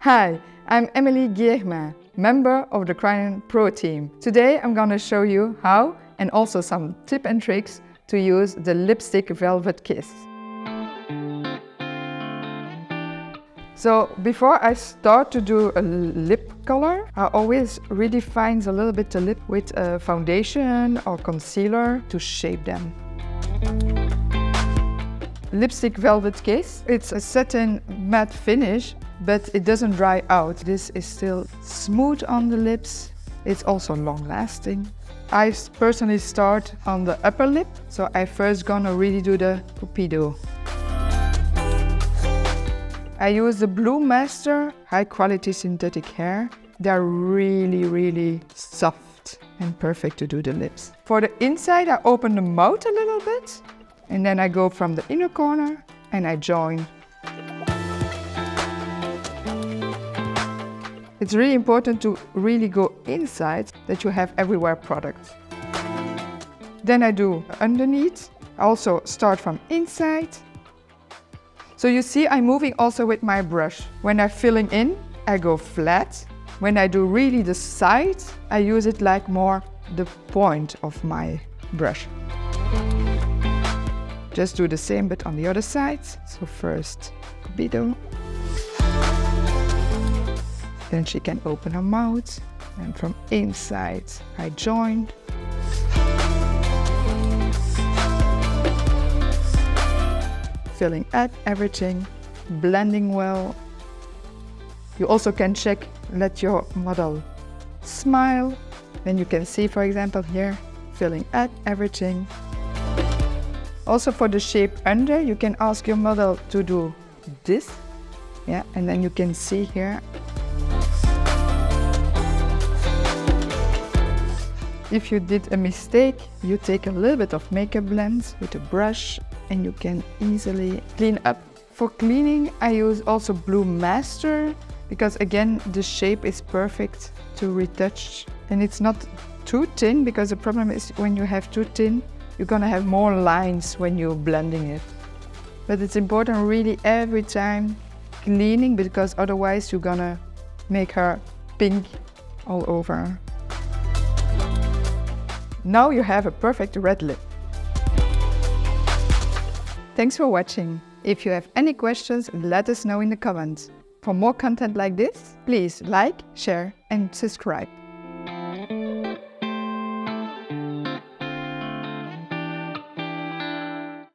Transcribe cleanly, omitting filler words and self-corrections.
Hi, I'm Emilie Guillermin, member of the Kryolan Pro team. Today I'm going to show you how, and also some tips and tricks to use the lipstick Velvet Kiss. So before I start to do a lip color, I always redefine a little bit the lip with a foundation or concealer to shape them. Lipstick Velvet Kiss, it's a satin matte finish, but it doesn't dry out. This is still smooth on the lips. It's also long lasting. I personally start on the upper lip, so I first gonna really do the Cupido. I use the Blue Master high quality synthetic hair. They're really soft and perfect to do the lips. For the inside, I open the mouth a little bit, and then I go from the inner corner and I join. It's really important to really go inside, that you have everywhere product. Then I do underneath. I also start from inside. So you see, I'm moving also with my brush. When I'm filling in, I go flat. When I do really the side, I use it like more the point of my brush. Just do the same, but on the other side. So first, Cupido. Then she can open her mouth, and from inside I join. Filling at everything, blending well. You also can check, let your model smile. Then you can see, for example, here, filling at everything. Also for the shape under, you can ask your model to do this. Yeah, and then you can see here. If you did a mistake, you take a little bit of makeup blend with a brush and you can easily clean up. For cleaning, I use also Blue Master because again, the shape is perfect to retouch. And it's not too thin, because the problem is when you have too thin, you're gonna have more lines when you're blending it. But it's important really every time cleaning, because otherwise you're gonna make her pink all over. Now you have a perfect red lip. Thanks for watching. If you have any questions, let us know in the comments. For more content like this, please like, share and subscribe.